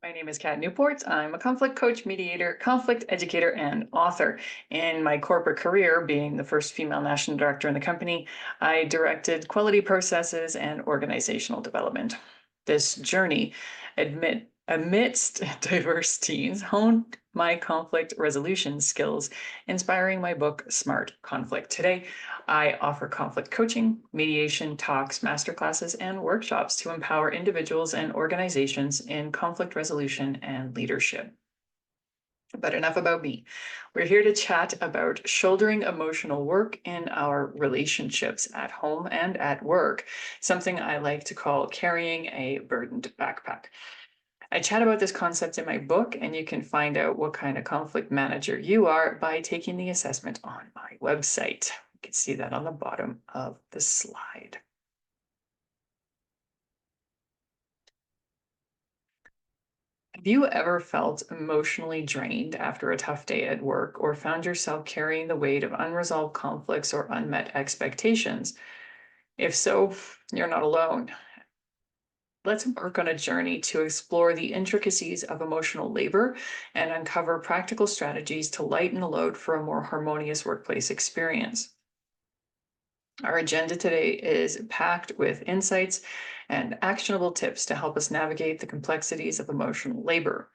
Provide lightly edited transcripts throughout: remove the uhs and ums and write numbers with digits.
My name is Kat Newport. I'm a conflict coach, mediator, conflict educator, and author. In my corporate career, being the first female national director in the company, I directed quality processes and organizational development. This journey, amidst diverse teams, honed my conflict resolution skills, inspiring my book, Smart Conflict. Today, I offer conflict coaching, mediation talks, masterclasses, and workshops to empower individuals and organizations in conflict resolution and leadership. But enough about me. We're here to chat about shouldering emotional work in our relationships at home and at work, something I like to call carrying a burdened backpack. I chat about this concept in my book, and you can find out what kind of conflict manager you are by taking the assessment on my website. You can see that on the bottom of the slide. Have you ever felt emotionally drained after a tough day at work or found yourself carrying the weight of unresolved conflicts or unmet expectations? If so, you're not alone. Let's embark on a journey to explore the intricacies of emotional labor and uncover practical strategies to lighten the load for a more harmonious workplace experience. Our agenda today is packed with insights and actionable tips to help us navigate the complexities of emotional labor.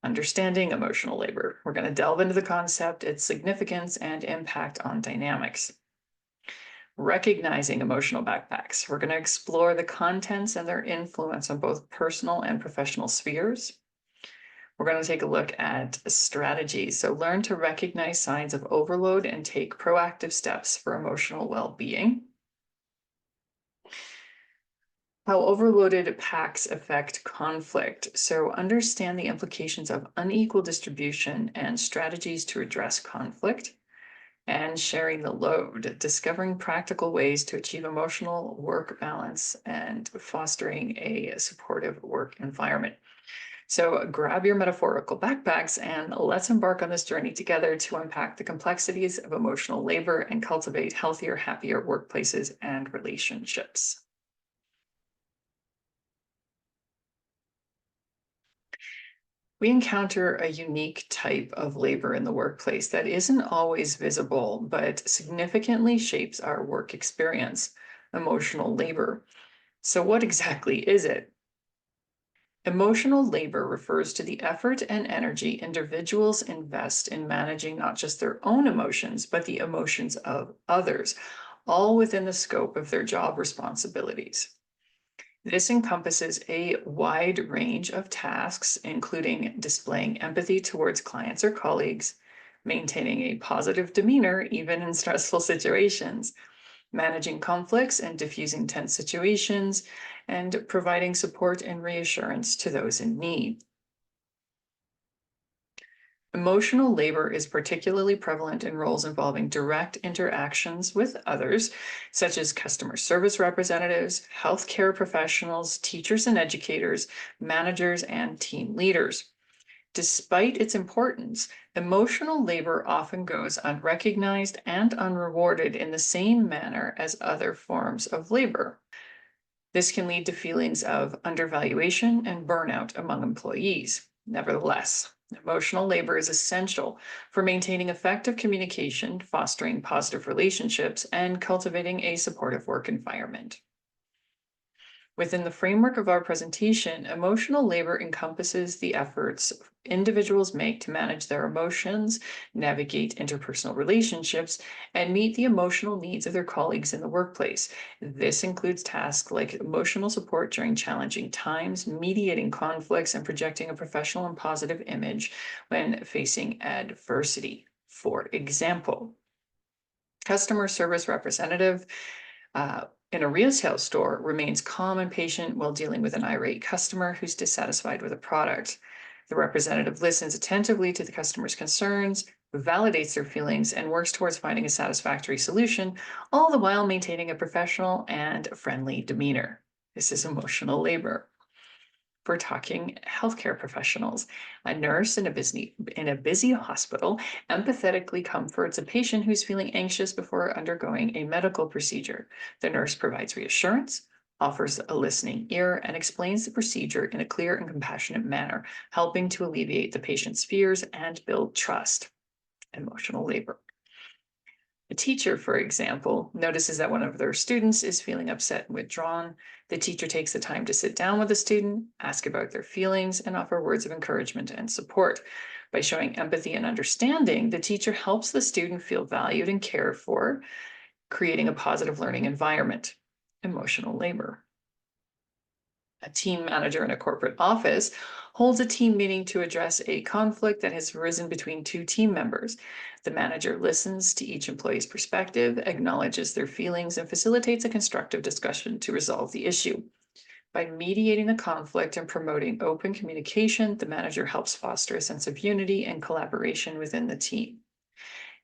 Understanding emotional labor. We're going to delve into the concept, its significance, and impact on dynamics. Recognizing emotional backpacks. We're going to explore the contents and their influence on both personal and professional spheres. We're going to take a look at strategies. So learn to recognize signs of overload and take proactive steps for emotional well-being. How overloaded packs affect conflict. So understand the implications of unequal distribution and strategies to address conflict. And sharing the load, discovering practical ways to achieve emotional work balance and fostering a supportive work environment. So grab your metaphorical backpacks and let's embark on this journey together to unpack the complexities of emotional labor and cultivate healthier, happier workplaces and relationships. We encounter a unique type of labor in the workplace that isn't always visible, but significantly shapes our work experience: emotional labor. So, what exactly is it? Emotional labor refers to the effort and energy individuals invest in managing not just their own emotions, but the emotions of others, all within the scope of their job responsibilities. This encompasses a wide range of tasks, including displaying empathy towards clients or colleagues, maintaining a positive demeanor even in stressful situations, managing conflicts and diffusing tense situations, and providing support and reassurance to those in need. Emotional labor is particularly prevalent in roles involving direct interactions with others, such as customer service representatives, healthcare professionals, teachers and educators, managers, and team leaders. Despite its importance, emotional labor often goes unrecognized and unrewarded in the same manner as other forms of labor. This can lead to feelings of undervaluation and burnout among employees. Nevertheless, emotional labor is essential for maintaining effective communication, fostering positive relationships, and cultivating a supportive work environment. Within the framework of our presentation, emotional labor encompasses the efforts individuals make to manage their emotions, navigate interpersonal relationships, and meet the emotional needs of their colleagues in the workplace. This includes tasks like emotional support during challenging times, mediating conflicts, and projecting a professional and positive image when facing adversity. For example, customer service representative in a retail store remains calm and patient while dealing with an irate customer who's dissatisfied with a product. The representative listens attentively to the customer's concerns, validates their feelings, and works towards finding a satisfactory solution, all the while maintaining a professional and friendly demeanor. This is emotional labor. We're talking healthcare professionals. A nurse in a busy hospital empathetically comforts a patient who's feeling anxious before undergoing a medical procedure. The nurse provides reassurance, offers a listening ear, and explains the procedure in a clear and compassionate manner, helping to alleviate the patient's fears and build trust. Emotional labor. A teacher, for example, notices that one of their students is feeling upset and withdrawn. The teacher takes the time to sit down with the student, ask about their feelings, and offer words of encouragement and support. By showing empathy and understanding, the teacher helps the student feel valued and cared for, creating a positive learning environment. Emotional labor. A team manager in a corporate office holds a team meeting to address a conflict that has arisen between two team members. The manager listens to each employee's perspective, acknowledges their feelings, and facilitates a constructive discussion to resolve the issue. By mediating the conflict and promoting open communication, the manager helps foster a sense of unity and collaboration within the team.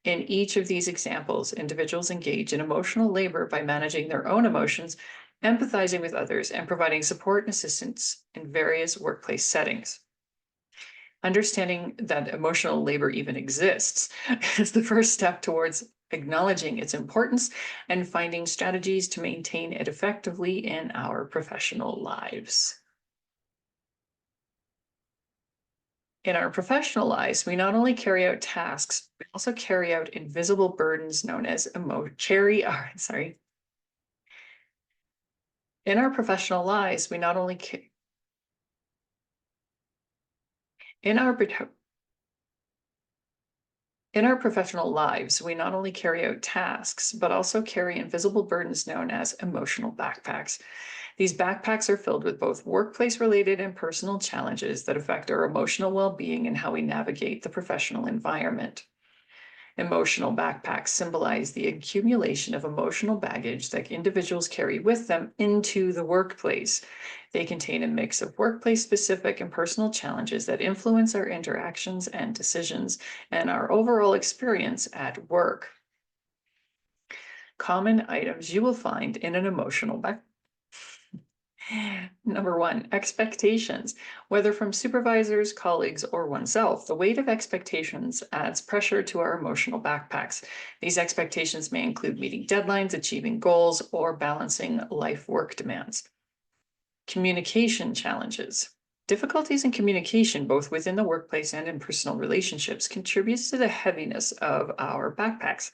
In each of these examples, individuals engage in emotional labor by managing their own emotions, empathizing with others, and providing support and assistance in various workplace settings. Understanding that emotional labor even exists is the first step towards acknowledging its importance and finding strategies to maintain it effectively in our professional lives. In our professional lives, we not only carry out tasks, we also carry out invisible burdens known as In our professional lives, we not only in our in our professional lives, we not only carry out tasks, but also carry invisible burdens known as emotional backpacks. These backpacks are filled with both workplace-related and personal challenges that affect our emotional well-being and how we navigate the professional environment. Emotional backpacks symbolize the accumulation of emotional baggage that individuals carry with them into the workplace. They contain a mix of workplace-specific and personal challenges that influence our interactions and decisions and our overall experience at work. Common items you will find in an emotional backpack. Number one, expectations. Whether from supervisors, colleagues, or oneself, the weight of expectations adds pressure to our emotional backpacks. These expectations may include meeting deadlines, achieving goals, or balancing life-work demands. Communication challenges. Difficulties in communication, both within the workplace and in personal relationships, contributes to the heaviness of our backpacks.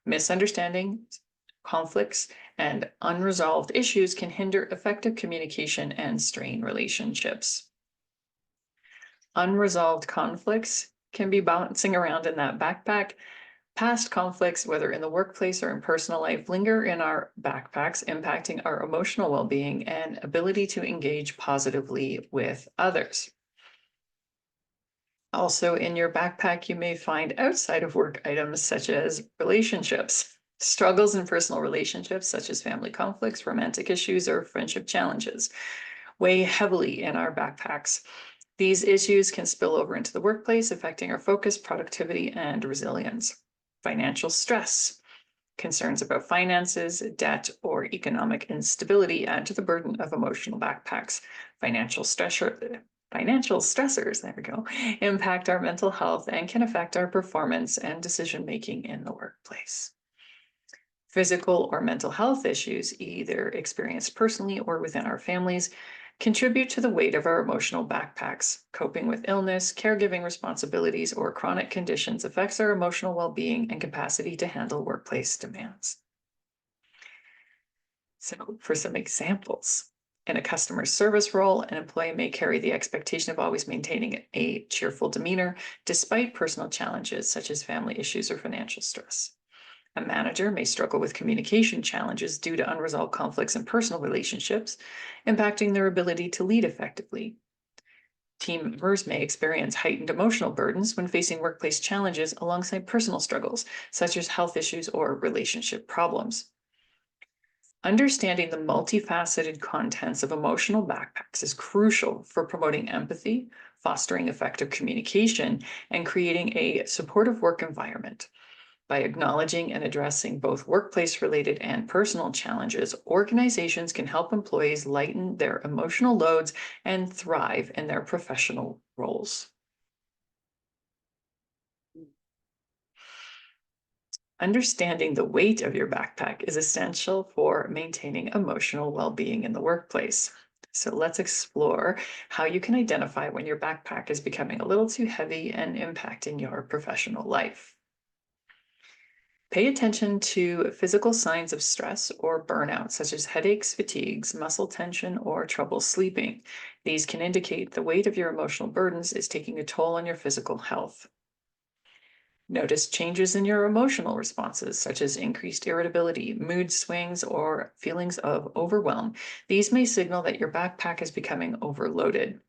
Misunderstandings, conflicts, and unresolved issues can hinder effective communication and strain relationships. Unresolved conflicts can be bouncing around in that backpack. Past conflicts, whether in the workplace or in personal life, linger in our backpacks, impacting our emotional well-being and ability to engage positively with others. Also, in your backpack, you may find outside of work items such as relationships. Struggles in personal relationships, such as family conflicts, romantic issues, or friendship challenges, weigh heavily in our backpacks. These issues can spill over into the workplace, affecting our focus, productivity, and resilience. Financial stress. Concerns about finances, debt, or economic instability add to the burden of emotional backpacks. Financial stressors, there we go, impact our mental health and can affect our performance and decision-making in the workplace. Physical or mental health issues, either experienced personally or within our families, contribute to the weight of our emotional backpacks. Coping with illness, caregiving responsibilities, or chronic conditions affects our emotional well-being and capacity to handle workplace demands. So, for some examples, in a customer service role, an employee may carry the expectation of always maintaining a cheerful demeanor despite personal challenges such as family issues or financial stress. A manager may struggle with communication challenges due to unresolved conflicts in personal relationships, impacting their ability to lead effectively. Team members may experience heightened emotional burdens when facing workplace challenges alongside personal struggles, such as health issues or relationship problems. Understanding the multifaceted contents of emotional backpacks is crucial for promoting empathy, fostering effective communication, and creating a supportive work environment. By acknowledging and addressing both workplace-related and personal challenges, organizations can help employees lighten their emotional loads and thrive in their professional roles. Understanding the weight of your backpack is essential for maintaining emotional well-being in the workplace. So let's explore how you can identify when your backpack is becoming a little too heavy and impacting your professional life. Pay attention to physical signs of stress or burnout, such as headaches, fatigues, muscle tension, or trouble sleeping. These can indicate the weight of your emotional burdens is taking a toll on your physical health. Notice changes in your emotional responses, such as increased irritability, mood swings, or feelings of overwhelm. These may signal that your backpack is becoming overloaded.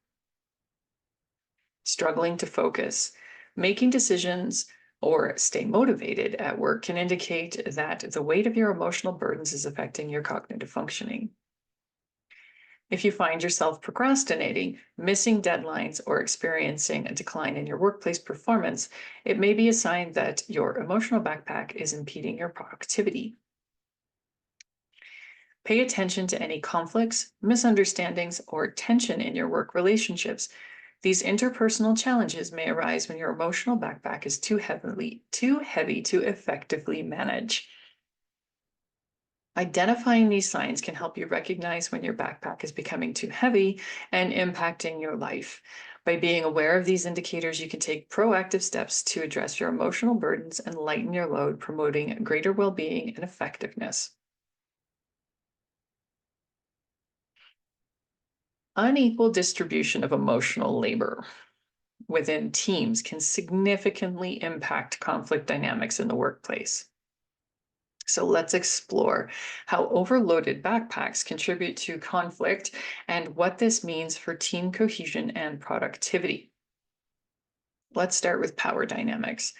Struggling to focus, making decisions, or stay motivated at work can indicate that the weight of your emotional burdens is affecting your cognitive functioning. If you find yourself procrastinating, missing deadlines, or experiencing a decline in your workplace performance, it may be a sign that your emotional backpack is impeding your productivity. Pay attention to any conflicts, misunderstandings, or tension in your work relationships. These interpersonal challenges may arise when your emotional backpack is too heavy to effectively manage. Identifying these signs can help you recognize when your backpack is becoming too heavy and impacting your life. By being aware of these indicators, you can take proactive steps to address your emotional burdens and lighten your load, promoting greater well-being and effectiveness. Unequal distribution of emotional labor within teams can significantly impact conflict dynamics in the workplace. So let's explore how overloaded backpacks contribute to conflict and what this means for team cohesion and productivity. Let's start with power dynamics.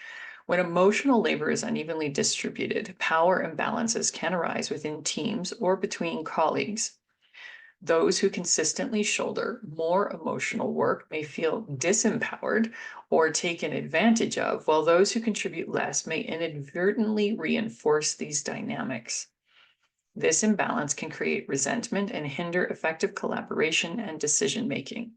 When emotional labor is unevenly distributed, power imbalances can arise within teams or between colleagues. Those who consistently shoulder more emotional work may feel disempowered or taken advantage of, while those who contribute less may inadvertently reinforce these dynamics. This imbalance can create resentment and hinder effective collaboration and decision making.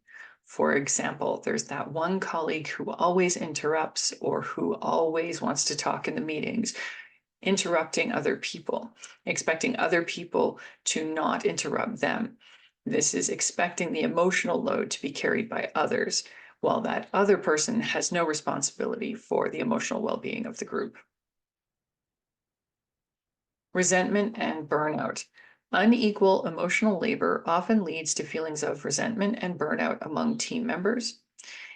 For example, there's that one colleague who always interrupts or who always wants to talk in the meetings, interrupting other people, expecting other people to not interrupt them. This is expecting the emotional load to be carried by others, while that other person has no responsibility for the emotional well-being of the group. Resentment and burnout. Unequal emotional labor often leads to feelings of resentment and burnout among team members.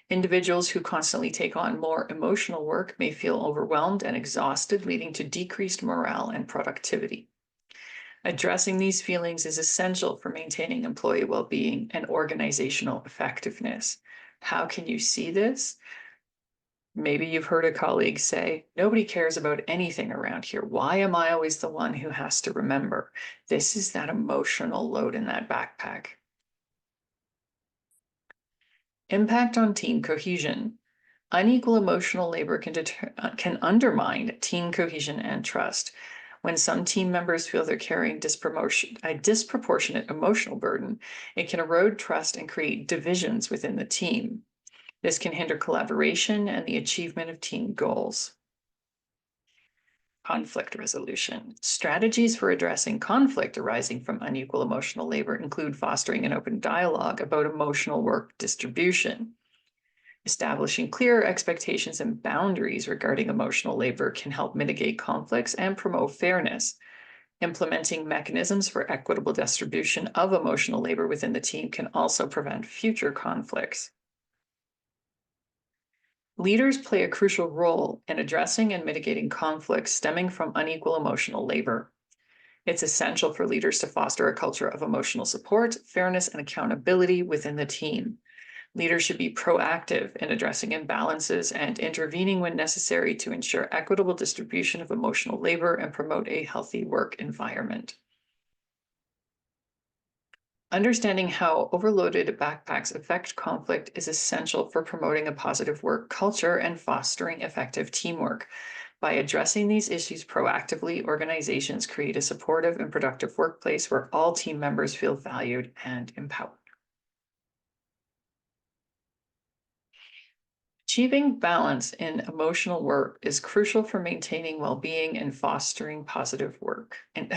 Individuals who constantly take on more emotional work may feel overwhelmed and exhausted, leading to decreased morale and productivity. Addressing these feelings is essential for maintaining employee well-being and organizational effectiveness. How can you see this? Maybe you've heard a colleague say, "Nobody cares about anything around here. Why am I always the one who has to remember?" This is that emotional load in that backpack. Impact on team cohesion. Unequal emotional labor can undermine team cohesion and trust. When some team members feel they're carrying a disproportionate emotional burden, it can erode trust and create divisions within the team. This can hinder collaboration and the achievement of team goals. Conflict resolution. Strategies for addressing conflict arising from unequal emotional labor include fostering an open dialogue about emotional work distribution. Establishing clear expectations and boundaries regarding emotional labor can help mitigate conflicts and promote fairness. Implementing mechanisms for equitable distribution of emotional labor within the team can also prevent future conflicts. Leaders play a crucial role in addressing and mitigating conflicts stemming from unequal emotional labor. It's essential for leaders to foster a culture of emotional support, fairness, and accountability within the team. Leaders should be proactive in addressing imbalances and intervening when necessary to ensure equitable distribution of emotional labor and promote a healthy work environment. Understanding how overloaded backpacks affect conflict is essential for promoting a positive work culture and fostering effective teamwork. By addressing these issues proactively, organizations create a supportive and productive workplace where all team members feel valued and empowered. Achieving balance in emotional work is crucial for maintaining well-being and fostering positive work and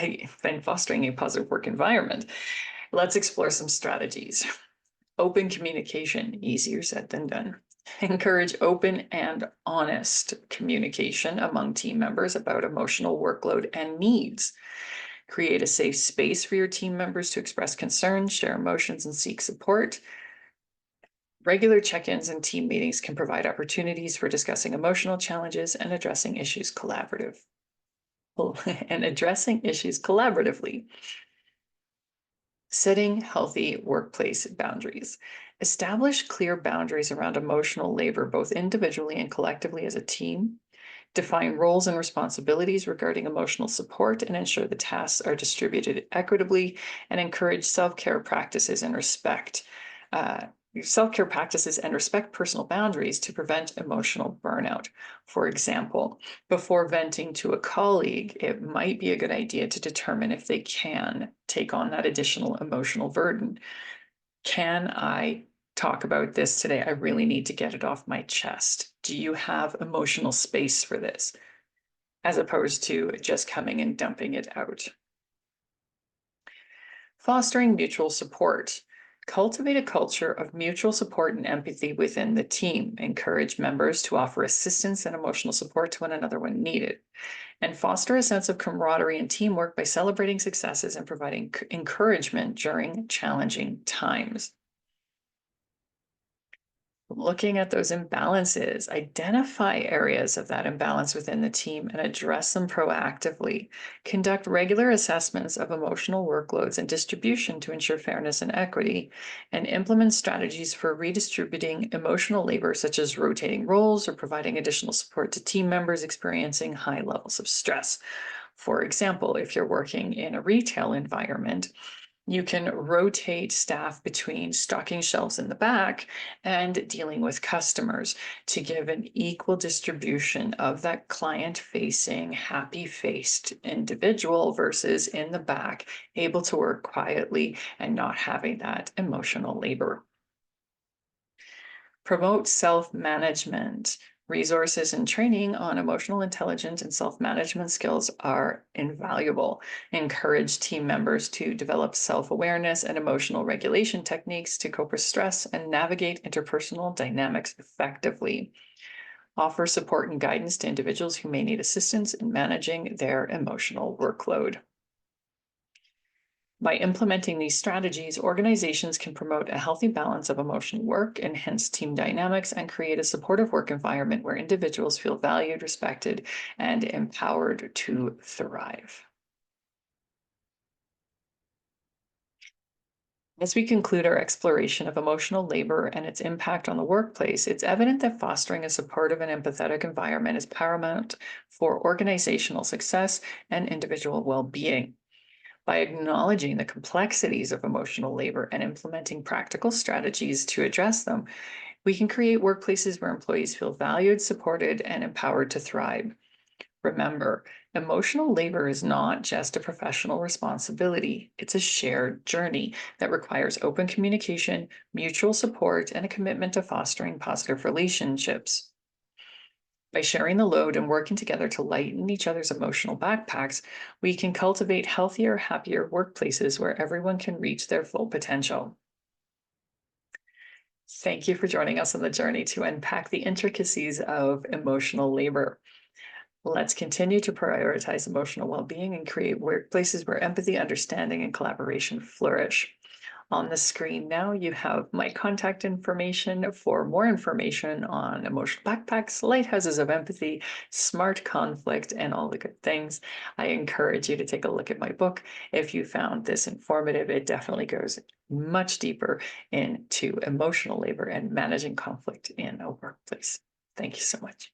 fostering a positive work environment. Let's explore some strategies. Open communication, easier said than done. Encourage open and honest communication among team members about emotional workload and needs. Create a safe space for your team members to express concerns, share emotions, and seek support. Regular check-ins and team meetings can provide opportunities for discussing emotional challenges and addressing issues collaboratively. Setting healthy workplace boundaries. Establish clear boundaries around emotional labor, both individually and collectively as a team. Define roles and responsibilities regarding emotional support and ensure the tasks are distributed equitably, and encourage self-care practices and respect. Respect personal boundaries to prevent emotional burnout. For example, before venting to a colleague, it might be a good idea to determine if they can take on that additional emotional burden. Can I talk about this today? I really need to get it off my chest. Do you have emotional space for this? As opposed to just coming and dumping it out. Fostering mutual support. Cultivate a culture of mutual support and empathy within the team. Encourage members to offer assistance and emotional support to one another when needed. And foster a sense of camaraderie and teamwork by celebrating successes and providing encouragement during challenging times. Looking at those imbalances, identify areas of that imbalance within the team and address them proactively. Conduct regular assessments of emotional workloads and distribution to ensure fairness and equity, and implement strategies for redistributing emotional labor, such as rotating roles or providing additional support to team members experiencing high levels of stress. For example, if you're working in a retail environment, you can rotate staff between stocking shelves in the back and dealing with customers to give an equal distribution of that client-facing, happy-faced individual versus in the back, able to work quietly and not having that emotional labor. Promote self-management. Resources and training on emotional intelligence and self-management skills are invaluable. Encourage team members to develop self-awareness and emotional regulation techniques to cope with stress and navigate interpersonal dynamics effectively. Offer support and guidance to individuals who may need assistance in managing their emotional workload. By implementing these strategies, organizations can promote a healthy balance of emotional work, enhance team dynamics, and create a supportive work environment where individuals feel valued, respected, and empowered to thrive. As we conclude our exploration of emotional labor and its impact on the workplace, it's evident that fostering a supportive and empathetic environment is paramount for organizational success and individual well-being. By acknowledging the complexities of emotional labor and implementing practical strategies to address them, we can create workplaces where employees feel valued, supported, and empowered to thrive. Remember, emotional labor is not just a professional responsibility. It's a shared journey that requires open communication, mutual support, and a commitment to fostering positive relationships. By sharing the load and working together to lighten each other's emotional backpacks, we can cultivate healthier, happier workplaces where everyone can reach their full potential. Thank you for joining us on the journey to unpack the intricacies of emotional labor. Let's continue to prioritize emotional well-being and create workplaces where empathy, understanding, and collaboration flourish. On the screen now, you have my contact information. For more information on emotional backpacks, lighthouses of empathy, smart conflict, and all the good things, I encourage you to take a look at my book. If you found this informative, it definitely goes much deeper into emotional labor and managing conflict in a workplace. Thank you so much.